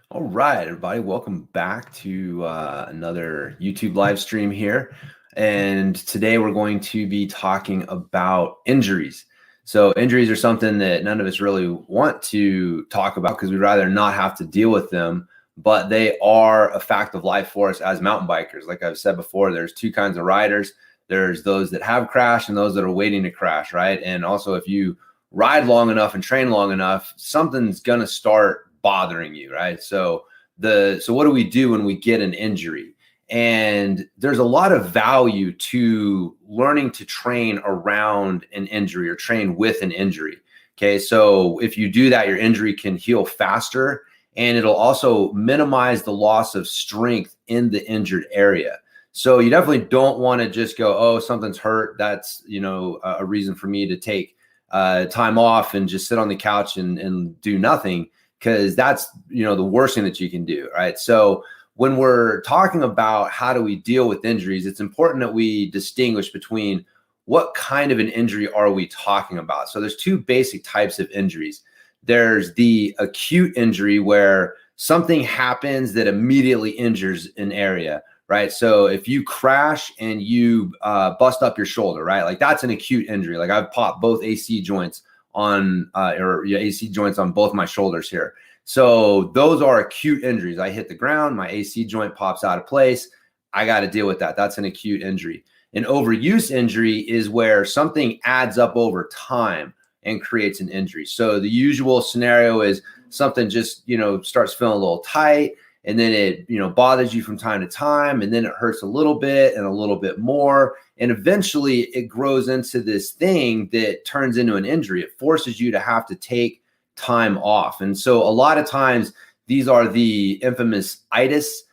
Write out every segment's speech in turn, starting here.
All right, everybody, welcome back to another YouTube live stream here. And today we're going to be talking about injuries. So injuries are something that none of us really want to talk about because we'd rather not have to deal with them, but they are a fact of life for us as mountain bikers. Like I've said before, there's two kinds of riders. There's those that have crashed and those that are waiting to crash, right? And also if you ride long enough and train long enough, something's going to start bothering you, right? So what do we do when we get an injury? And there's a lot of value to learning to train around an injury or train with an injury. Okay, so if you do that, your injury can heal faster and it'll also minimize the loss of strength in the injured area. So you definitely don't want to just go, oh, something's hurt. That's, a reason for me to take time off and just sit on the couch and do nothing, because that's, the worst thing that you can do, right? So when we're talking about how do we deal with injuries, it's important that we distinguish between what kind of an injury are we talking about. So there's two basic types of injuries. There's the acute injury where something happens that immediately injures an area, right? So if you crash and you bust up your shoulder, right? Like that's an acute injury. Like I've popped both AC joints on AC joints on both my shoulders here. So those are acute injuries. I hit the ground, my AC joint pops out of place. I got to deal with that. That's an acute injury. An overuse injury is where something adds up over time and creates an injury. So the usual scenario is something just, starts feeling a little tight, and then it, bothers you from time to time, and then it hurts a little bit and a little bit more. And eventually it grows into this thing that turns into an injury. It forces you to have to take time off. And so a lot of times these are the infamous itis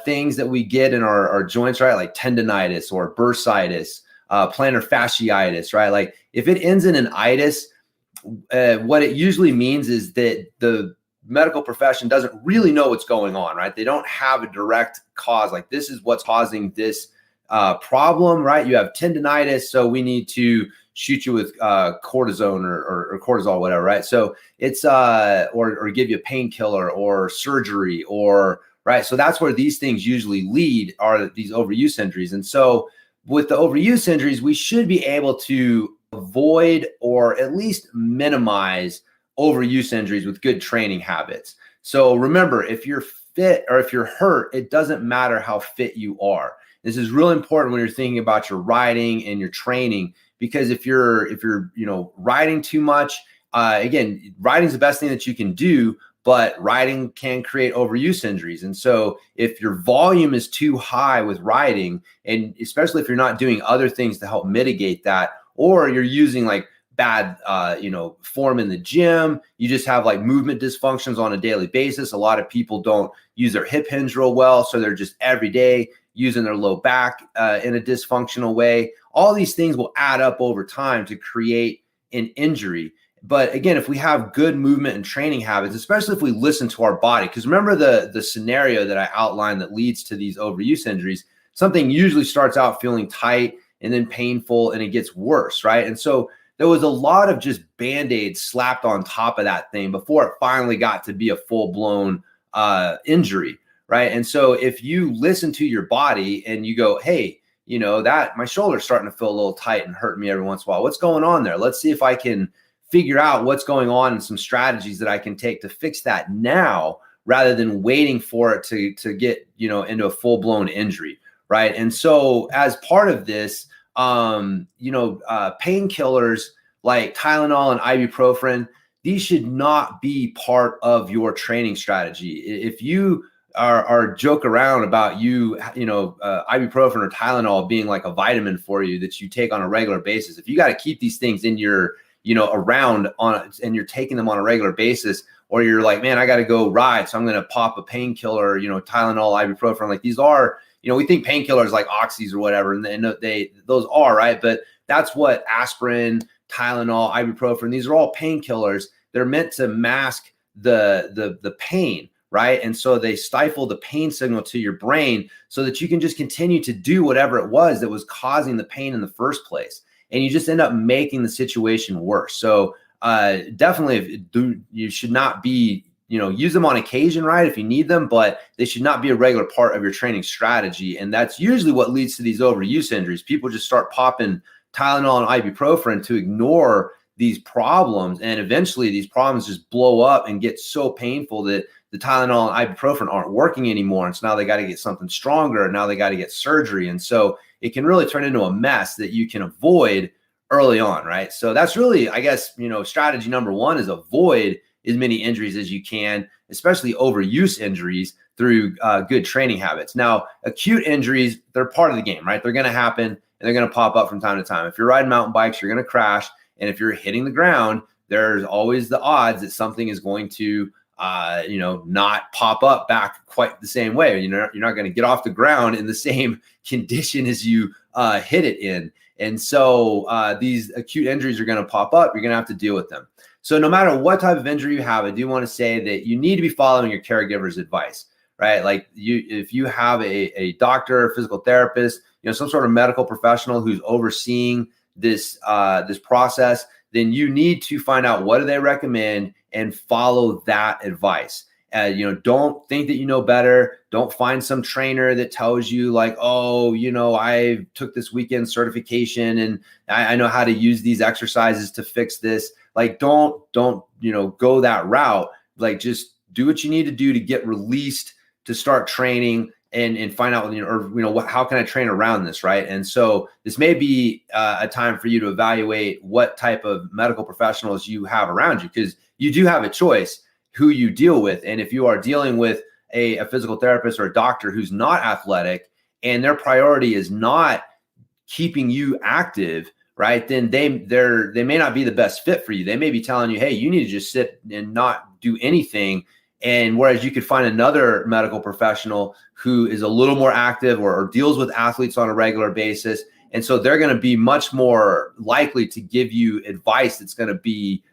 things that we get in our joints, right? Like tendonitis or bursitis, plantar fasciitis, right? Like if it ends in an itis, what it usually means is that the medical profession doesn't really know what's going on, right? They don't have a direct cause. Like this is what's causing this problem, right? You have tendonitis, so we need to shoot you with cortisone or cortisol, whatever, right? So it's or give you a painkiller or surgery or right. So that's where these things usually lead, are these overuse injuries. And so with the overuse injuries, we should be able to avoid or at least minimize overuse injuries with good training habits. So remember, if you're fit or if you're hurt, it doesn't matter how fit you are. This is really important when you're thinking about your riding and your training, because if you're riding too much, again, riding is the best thing that you can do, but riding can create overuse injuries. And so if your volume is too high with riding, and especially if you're not doing other things to help mitigate that, or you're using like bad, form in the gym, you just have like movement dysfunctions on a daily basis. A lot of people don't use their hip hinge real well. So they're just every day using their low back in a dysfunctional way. All these things will add up over time to create an injury. But again, if we have good movement and training habits, especially if we listen to our body, because remember the scenario that I outlined that leads to these overuse injuries, something usually starts out feeling tight and then painful and it gets worse, right? And so there was a lot of just Band-Aids slapped on top of that thing before it finally got to be a full-blown injury, right? And so if you listen to your body and you go, hey, that my shoulder's starting to feel a little tight and hurt me every once in a while. What's going on there? Let's see if I can figure out what's going on and some strategies that I can take to fix that now, rather than waiting for it to get, into a full-blown injury, right? And so as part of this, painkillers like Tylenol and ibuprofen, these should not be part of your training strategy. If you are joke around about ibuprofen or Tylenol being like a vitamin for you that you take on a regular basis, if you got to keep these things in your, around on, and you're taking them on a regular basis, or you're like, man, I got to go ride, so I'm going to pop a painkiller, Tylenol, ibuprofen, like these are, we think painkillers like oxys or whatever, and those are, right? But that's what aspirin, Tylenol, ibuprofen, these are all painkillers. They're meant to mask the pain, right? And so they stifle the pain signal to your brain so that you can just continue to do whatever it was that was causing the pain in the first place. And you just end up making the situation worse. So definitely you should not be use them on occasion, right, if you need them, but they should not be a regular part of your training strategy. And that's usually what leads to these overuse injuries. People just start popping Tylenol and ibuprofen to ignore these problems. And eventually these problems just blow up and get so painful that the Tylenol and ibuprofen aren't working anymore. And so now they got to get something stronger. And now they got to get surgery. And so it can really turn into a mess that you can avoid early on, right? So that's really, I guess, strategy number one is avoid as many injuries as you can, especially overuse injuries through good training habits. Now, acute injuries, they're part of the game, right? They're going to happen and they're going to pop up from time to time. If you're riding mountain bikes, you're going to crash. And if you're hitting the ground, there's always the odds that something is going to, not pop up back quite the same way. You're not going to get off the ground in the same condition as you hit it in. And so these acute injuries are going to pop up. You're going to have to deal with them. So no matter what type of injury you have, I do want to say that you need to be following your caregiver's advice, right? Like if you have a doctor, physical therapist, some sort of medical professional who's overseeing this process, then you need to find out what do they recommend and follow that advice. Don't think that you know better. Don't find some trainer that tells you like, oh, I took this weekend certification and I know how to use these exercises to fix this. Like, don't go that route. Like, just do what you need to do to get released, to start training and find out, how can I train around this, right? And so this may be a time for you to evaluate what type of medical professionals you have around you, because you do have a choice who you deal with. And if you are dealing with a physical therapist or a doctor who's not athletic and their priority is not keeping you active, right, then they may not be the best fit for you. They may be telling you, hey, you need to just sit and not do anything. And whereas you could find another medical professional who is a little more active or deals with athletes on a regular basis. And so they're going to be much more likely to give you advice that's going to be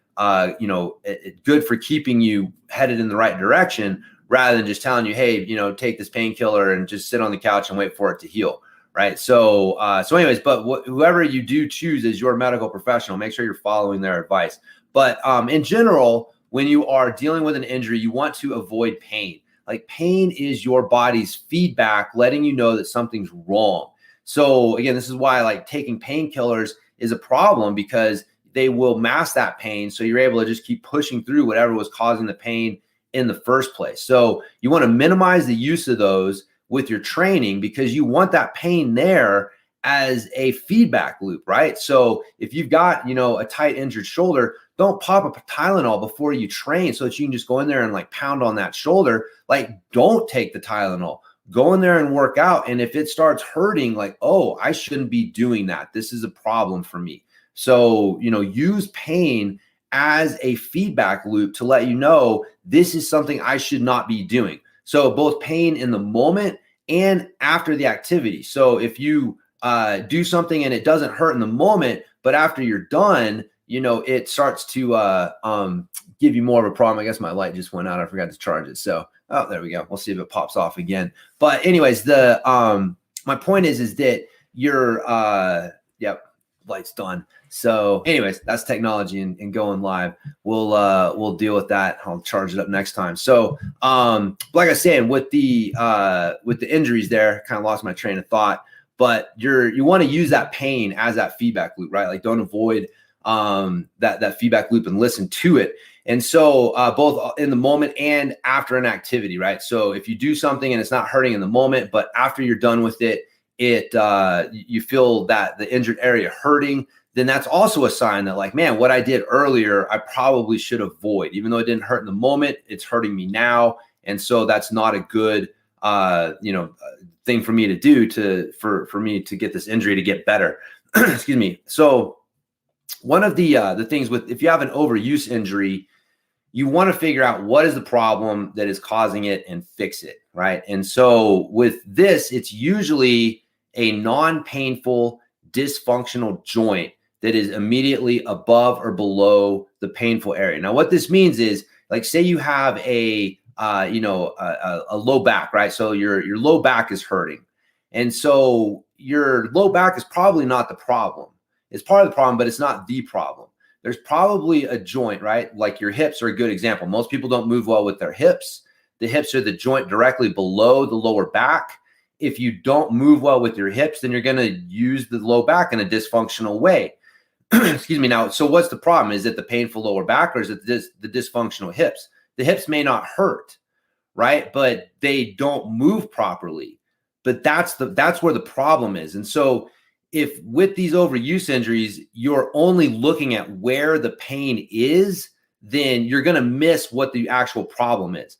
good for keeping you headed in the right direction, rather than just telling you, hey, take this painkiller and just sit on the couch and wait for it to heal. Right. So anyways, but whoever you do choose as your medical professional, make sure you're following their advice. But in general, when you are dealing with an injury, you want to avoid pain. Like, pain is your body's feedback letting you know that something's wrong. So again, this is why like taking painkillers is a problem, because they will mask that pain. So you're able to just keep pushing through whatever was causing the pain in the first place. So you want to minimize the use of those with your training, because you want that pain there as a feedback loop, right? So if you've got, a tight injured shoulder, don't pop a Tylenol before you train so that you can just go in there and like pound on that shoulder. Like, don't take the Tylenol. Go in there and work out. And if it starts hurting, like, oh, I shouldn't be doing that. This is a problem for me. So, use pain as a feedback loop to let you know this is something I should not be doing. So both pain in the moment and after the activity. So if you do something and it doesn't hurt in the moment, but after you're done, it starts to give you more of a problem. I guess my light just went out. I forgot to charge it. So, oh, there we go. We'll see if it pops off again. But anyways, my point is that your light's done. So anyways, that's technology and going live. We'll deal with that. I'll charge it up next time. So like I was saying, with the injuries there, kind of lost my train of thought, but you want to use that pain as that feedback loop, right? Like, don't avoid that feedback loop and listen to it. And so both in the moment and after an activity, right? So if you do something and it's not hurting in the moment, but after you're done with it, you feel that the injured area hurting, then that's also a sign that like, man, what I did earlier, I probably should avoid. Even though it didn't hurt in the moment, it's hurting me now. And so that's not a good thing for me to do for me to get this injury to get better. Excuse me. So one of the things if you have an overuse injury, you want to figure out what is the problem that is causing it and fix it, right? And so with this, it's usually a non-painful dysfunctional joint that is immediately above or below the painful area. Now, what this means is, like, say you have a low back, right? So your low back is hurting. And so your low back is probably not the problem. It's part of the problem, but it's not the problem. there's probably a joint, right? Like your hips are a good example. Most people don't move well with their hips. The hips are the joint directly below the lower back. If you don't move well with your hips, then you're going to use the low back in a dysfunctional way. Excuse me. Now, so what's the problem? Is it the painful lower back, or is it the dysfunctional hips? The hips may not hurt, right? But they don't move properly. But that's where the problem is. And so if with these overuse injuries, you're only looking at where the pain is, then you're going to miss what the actual problem is.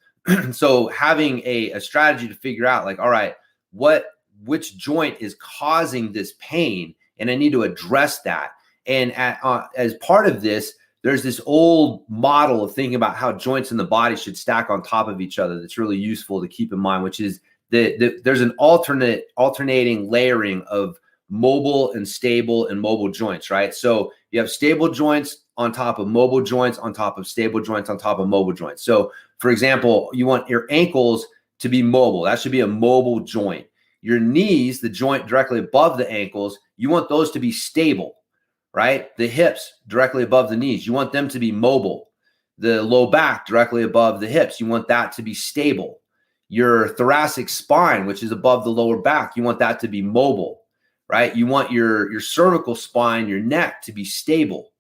So having a strategy to figure out, like, all right, which joint is causing this pain, and I need to address that. And as part of this, there's this old model of thinking about how joints in the body should stack on top of each other that's really useful to keep in mind, which is there's an alternating layering of mobile and stable and mobile joints, right? So you have stable joints on top of mobile joints, on top of stable joints, on top of mobile joints. So for example, you want your ankles to be mobile. That should be a mobile joint. Your knees, the joint directly above the ankles, you want those to be stable, right? The hips directly above the knees, you want them to be mobile. The low back directly above the hips, you want that to be stable. Your thoracic spine, which is above the lower back, you want that to be mobile, right? You want your cervical spine, your neck to be stable,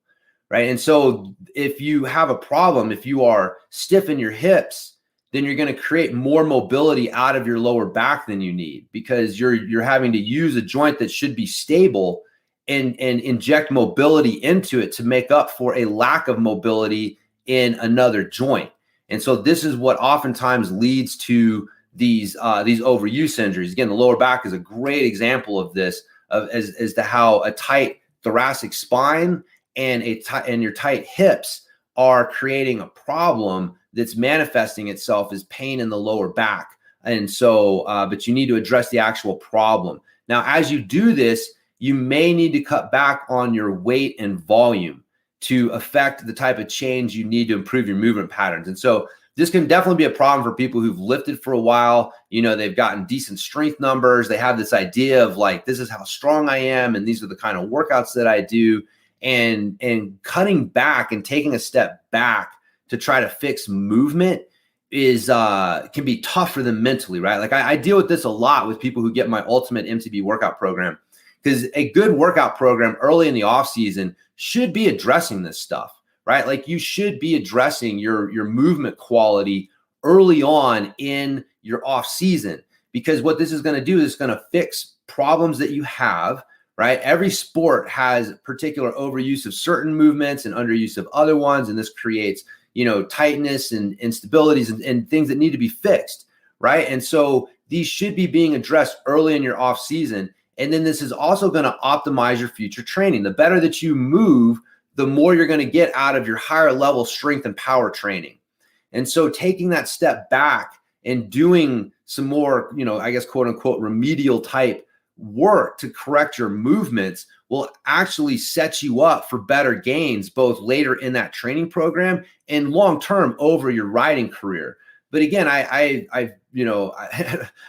right? And so if you have a problem, if you are stiff in your hips, then you're going to create more mobility out of your lower back than you need, because you're having to use a joint that should be stable and inject mobility into it to make up for a lack of mobility in another joint. And so this is what oftentimes leads to these overuse injuries. Again, the lower back is a great example of this, as to how a tight thoracic spine and your tight hips are creating a problem that's manifesting itself as pain in the lower back. And so, but you need to address the actual problem. Now, as you do this, you may need to cut back on your weight and volume to affect the type of change you need to improve your movement patterns. And so this can definitely be a problem for people who've lifted for a while. You know, they've gotten decent strength numbers. They have this idea of like, this is how strong I am, and these are the kind of workouts that I do. And cutting back and taking a step back to try to fix movement is can be tough for them mentally, right? Like I deal with this a lot with people who get my ultimate MTB workout program, because a good workout program early in the off season should be addressing this stuff, right? Like you should be addressing your movement quality early on in your off season, because what this is going to do is going to fix problems that you have, right? Every sport has particular overuse of certain movements and underuse of other ones. And this creates, you know, tightness and instabilities and things that need to be fixed, right? And so these should be being addressed early in your off season. And then this is also going to optimize your future training. The better that you move, the more you're going to get out of your higher level strength and power training. And so taking that step back and doing some more, you know, I guess, quote unquote, remedial type work to correct your movements will actually set you up for better gains, both later in that training program and long-term over your riding career. But again, I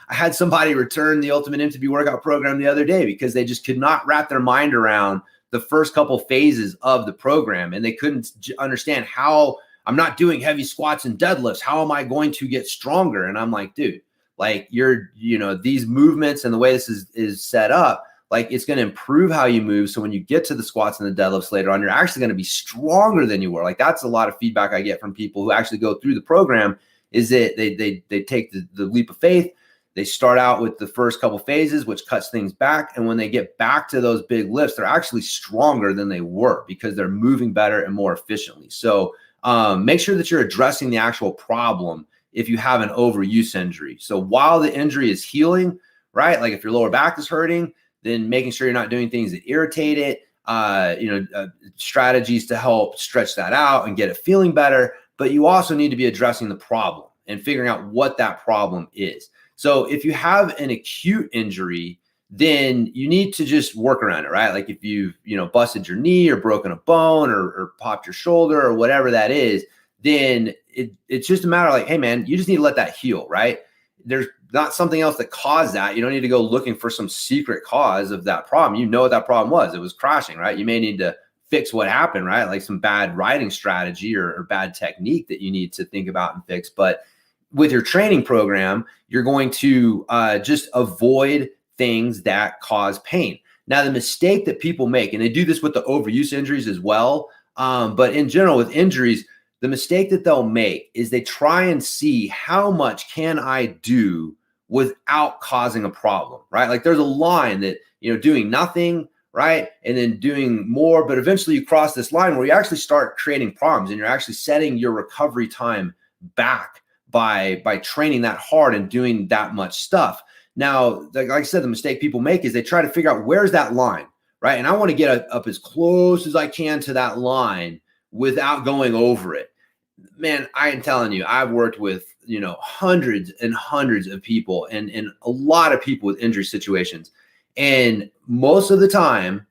had somebody return the Ultimate MTB workout program the other day because they just could not wrap their mind around the first couple phases of the program. And they couldn't understand how I'm not doing heavy squats and deadlifts. How am I going to get stronger? And I'm like, dude, like these movements and the way this is set up, like it's going to improve how you move. So when you get to the squats and the deadlifts later on, you're actually going to be stronger than you were. Like that's a lot of feedback I get from people who actually go through the program, is that they take the leap of faith. They start out with the first couple phases, which cuts things back. And when they get back to those big lifts, they're actually stronger than they were because they're moving better and more efficiently. So make sure that you're addressing the actual problem if you have an overuse injury. So while the injury is healing, right? Like if your lower back is hurting, then making sure you're not doing things that irritate it, strategies to help stretch that out and get it feeling better. But you also need to be addressing the problem and figuring out what that problem is. So if you have an acute injury, then you need to just work around it, right? Like if you've, busted your knee or broken a bone or popped your shoulder or whatever that is, then it's just a matter of like, hey man, you just need to let that heal, right? There's not something else that caused that. You don't need to go looking for some secret cause of that problem. You know what that problem was. It was crashing, right? You may need to fix what happened, right? Like some bad riding strategy or bad technique that you need to think about and fix. But with your training program, you're going to just avoid things that cause pain. Now, the mistake that people make, and they do this with the overuse injuries as well, but in general with injuries, the mistake that they'll make is they try and see how much can I do without causing a problem, right? Like there's a line that, doing nothing, right? And then doing more, but eventually you cross this line where you actually start creating problems and you're actually setting your recovery time back by training that hard and doing that much stuff. Now, like I said, the mistake people make is they try to figure out where's that line, right? And I want to get up as close as I can to that line without going over it. Man, I am telling you, I've worked with, hundreds and hundreds of people and a lot of people with injury situations. And most of the time,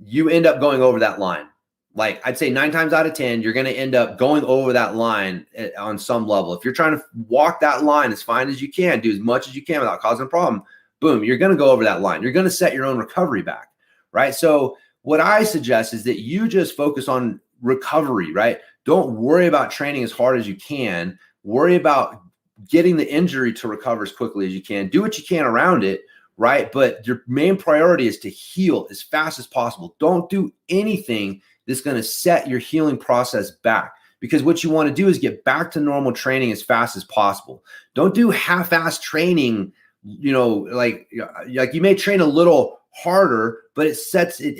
you end up going over that line. Like I'd say 9 times out of 10, you're going to end up going over that line on some level. If you're trying to walk that line as fine as you can, do as much as you can without causing a problem, boom, you're going to go over that line. You're going to set your own recovery back, right? So what I suggest is that you just focus on recovery, right? Don't worry about training as hard as you can. Worry about getting the injury to recover as quickly as you can. Do what you can around it, right? But your main priority is to heal as fast as possible. Don't do anything that's going to set your healing process back, because what you want to do is get back to normal training as fast as possible. Don't do half-ass training, like you may train a little harder, but it sets it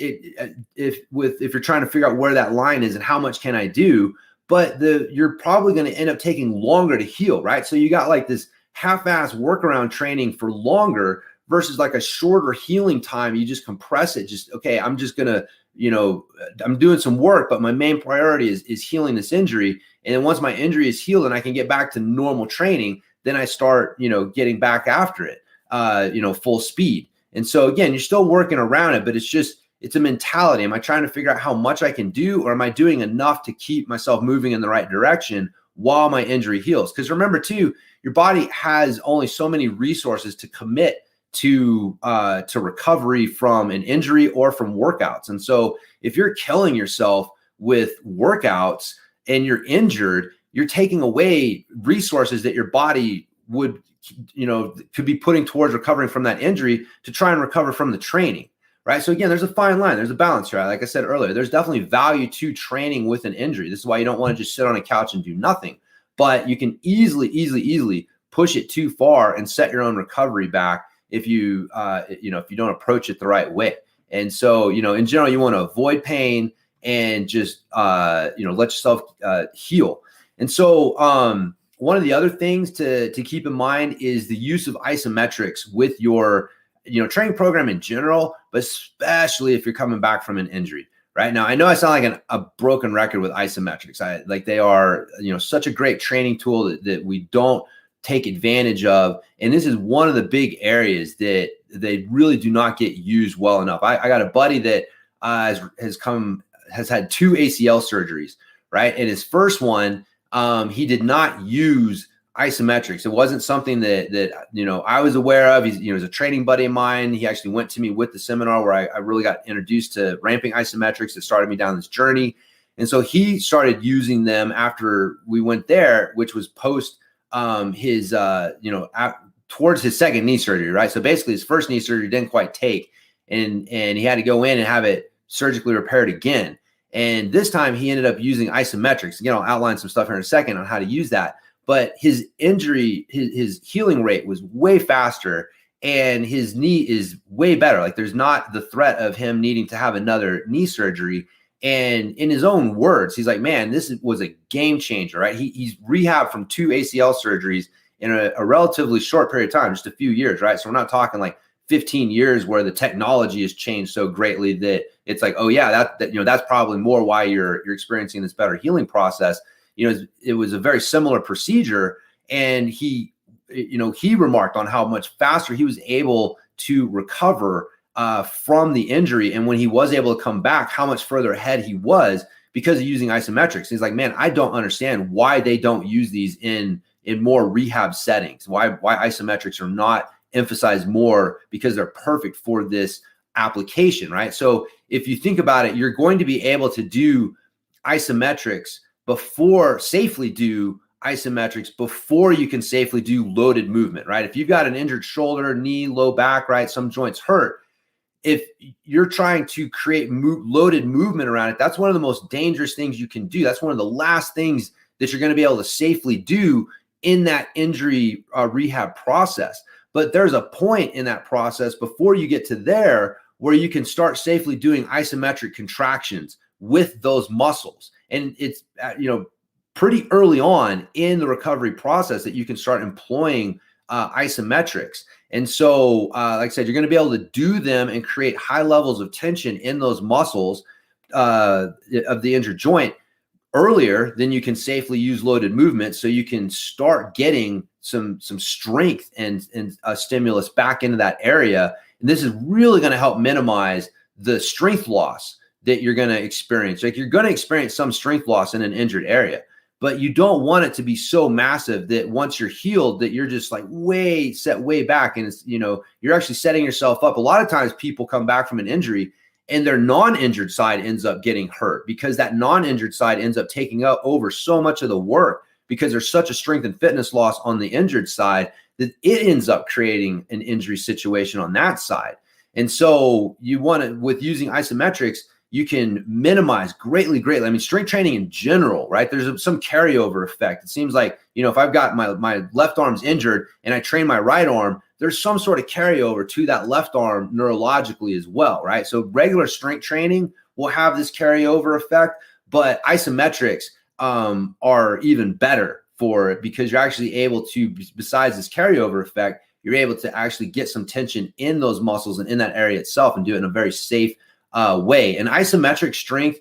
if you're trying to figure out where that line is and how much can I do, but you're probably going to end up taking longer to heal, right? So you got like this half-ass workaround training for longer versus like a shorter healing time. You just compress it. Okay, I'm just going to, I'm doing some work, but my main priority is healing this injury. And then once my injury is healed and I can get back to normal training, then I start, getting back after it, full speed. And so again, you're still working around it, but it's a mentality. Am I trying to figure out how much I can do, or am I doing enough to keep myself moving in the right direction while my injury heals? Because remember too, your body has only so many resources to commit to recovery from an injury or from workouts. And so if you're killing yourself with workouts and you're injured, you're taking away resources that your body would, could be putting towards recovering from that injury to try and recover from the training, right? So again, there's a fine line. There's a balance, right? Like I said earlier, there's definitely value to training with an injury. This is why you don't want to just sit on a couch and do nothing, but you can easily push it too far and set your own recovery back if you don't approach it the right way. And so, in general, you want to avoid pain and just, let yourself heal. And so one of the other things to keep in mind is the use of isometrics with your, training program in general, but especially if you're coming back from an injury. Right now, I know I sound like a broken record with isometrics. They are, such a great training tool that we don't take advantage of. And this is one of the big areas that they really do not get used well enough. I got a buddy that has had 2 ACL surgeries, right? And his first one, he did not use isometrics. It wasn't something that I was aware of. He's a training buddy of mine. He actually went to me with the seminar where I really got introduced to ramping isometrics. It started me down this journey. And so he started using them after we went there, which was post towards his second knee surgery, right? So basically his first knee surgery didn't quite take, and he had to go in and have it surgically repaired again. And this time he ended up using isometrics. Again, I'll outline some stuff here in a second on how to use that. But his injury, his healing rate was way faster, and his knee is way better. Like there's not the threat of him needing to have another knee surgery. And in his own words, he's like, man, this was a game changer, right? He's rehabbed from 2 ACL surgeries in a relatively short period of time, just a few years, right? So we're not talking like 15 years where the technology has changed so greatly that it's like, oh yeah, that's probably more why you're experiencing this better healing process. It was a very similar procedure, and he remarked on how much faster he was able to recover from the injury. And when he was able to come back, how much further ahead he was because of using isometrics. He's like, man, I don't understand why they don't use these in more rehab settings, why isometrics are not emphasized more, because they're perfect for this application, right? So if you think about it, you're going to be able to do isometrics safely do isometrics before you can safely do loaded movement, right? If you've got an injured shoulder, knee, low back, right, some joints hurt, if you're trying to create loaded movement around it, that's one of the most dangerous things you can do. That's one of the last things that you're going to be able to safely do in that injury rehab process. But there's a point in that process before you get to there where you can start safely doing isometric contractions with those muscles. And it's, pretty early on in the recovery process that you can start employing isometrics. And so, like I said, you're going to be able to do them and create high levels of tension in those muscles of the injured joint earlier than you can safely use loaded movement. So you can start getting some strength and stimulus back into that area. And this is really going to help minimize the strength loss that you're going to experience. Like, you're going to experience some strength loss in an injured area, but you don't want it to be so massive that once you're healed that you're just like set way back. And it's, you're actually setting yourself up. A lot of times people come back from an injury and their non-injured side ends up getting hurt because that non-injured side ends up taking over so much of the work because there's such a strength and fitness loss on the injured side that it ends up creating an injury situation on that side. And so you want to, with using isometrics, you can minimize greatly. I mean, strength training in general, right? There's some carryover effect. It seems like, if I've got my left arm's injured and I train my right arm, there's some sort of carryover to that left arm neurologically as well, right? So regular strength training will have this carryover effect, but isometrics are even better for it because you're actually able to, besides this carryover effect, you're able to actually get some tension in those muscles and in that area itself and do it in a very safe way. And isometric strength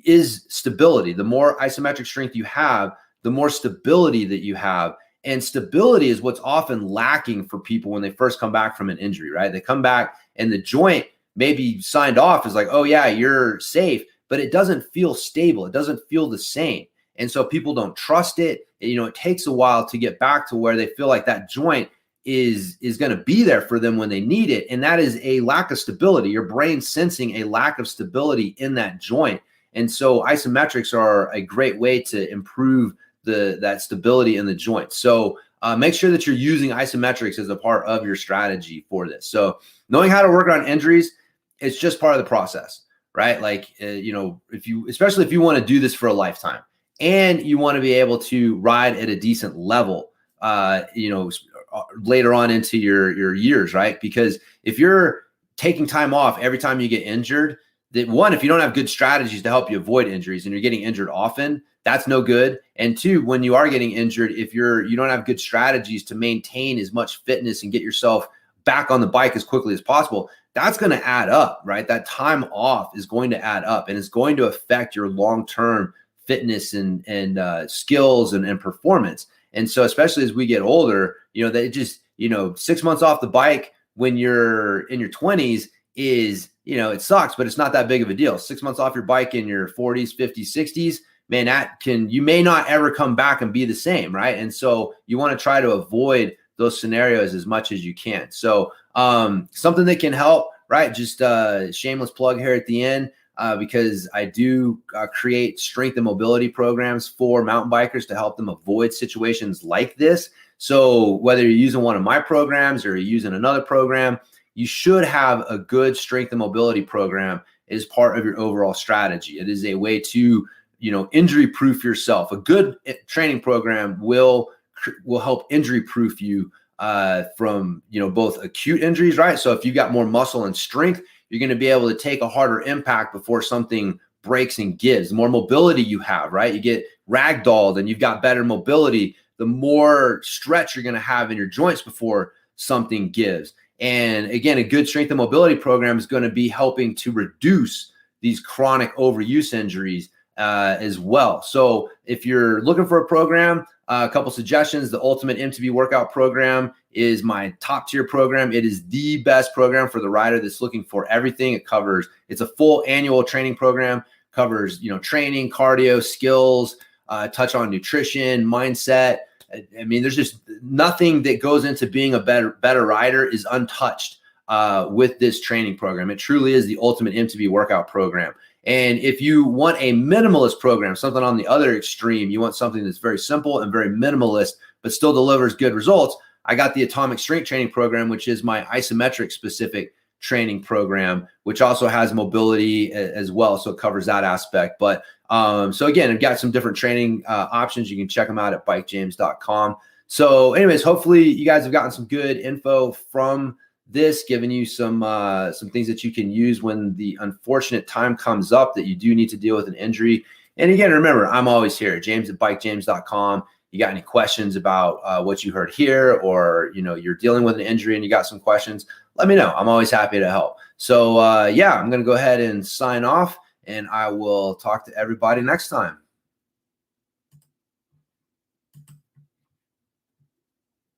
is stability. The more isometric strength you have, the more stability that you have. And stability is what's often lacking for people when they first come back from an injury, right? They come back and the joint may be signed off as like, oh yeah, you're safe, but it doesn't feel stable. It doesn't feel the same. And so people don't trust it. It takes a while to get back to where they feel like that joint is going to be there for them when they need it. And that is a lack of stability. Your brain sensing a lack of stability in that joint. And so isometrics are a great way to improve that stability in the joint. So make sure that you're using isometrics as a part of your strategy for this. So knowing how to work on injuries, it's just part of the process, right? Like, especially if you want to do this for a lifetime and you want to be able to ride at a decent level, later on into your years, right? Because if you're taking time off every time you get injured, that one, if you don't have good strategies to help you avoid injuries and you're getting injured often, that's no good. And two, when you are getting injured, if you don't have good strategies to maintain as much fitness and get yourself back on the bike as quickly as possible, that's going to add up, right? That time off is going to add up and it's going to affect your long-term fitness and skills and performance. And so especially as we get older, they just, 6 months off the bike when you're in your 20s is, it sucks, but it's not that big of a deal. 6 months off your bike in your 40s, 50s, 60s, man, you may not ever come back and be the same, right? And so you want to try to avoid those scenarios as much as you can. So something that can help, right? Just a shameless plug here at the end. Because I do create strength and mobility programs for mountain bikers to help them avoid situations like this. So whether you're using one of my programs or you're using another program, you should have a good strength and mobility program as part of your overall strategy. It is a way to, injury proof yourself. A good training program will help injury proof you from, both acute injuries, right? So if you've got more muscle and strength, you're going to be able to take a harder impact before something breaks and gives. The more mobility you have, right? You get ragdolled and you've got better mobility, the more stretch you're going to have in your joints before something gives. And again, a good strength and mobility program is going to be helping to reduce these chronic overuse injuries as well. So if you're looking for a program, a couple suggestions. The Ultimate MTB Workout Program is my top tier program. It is the best program for the rider that's looking for everything. It's a full annual training program, covers, training, cardio, skills, touch on nutrition, mindset. I mean, there's just nothing that goes into being a better rider is untouched with this training program. It truly is the ultimate MTB workout program. And if you want a minimalist program, something on the other extreme, you want something that's very simple and very minimalist, but still delivers good results, I got the Atomic Strength Training Program, which is my isometric specific training program, which also has mobility as well. So it covers that aspect. But so again, I've got some different training options. You can check them out at bikejames.com. So anyways, hopefully you guys have gotten some good info from this, giving you some things that you can use when the unfortunate time comes up that you do need to deal with an injury. And again, remember, I'm always here, James at bikejames.com. You got any questions about what you heard here, or you're dealing with an injury and you got some questions, let me know. I'm always happy to help. So yeah, I'm going to go ahead and sign off, and I will talk to everybody next time.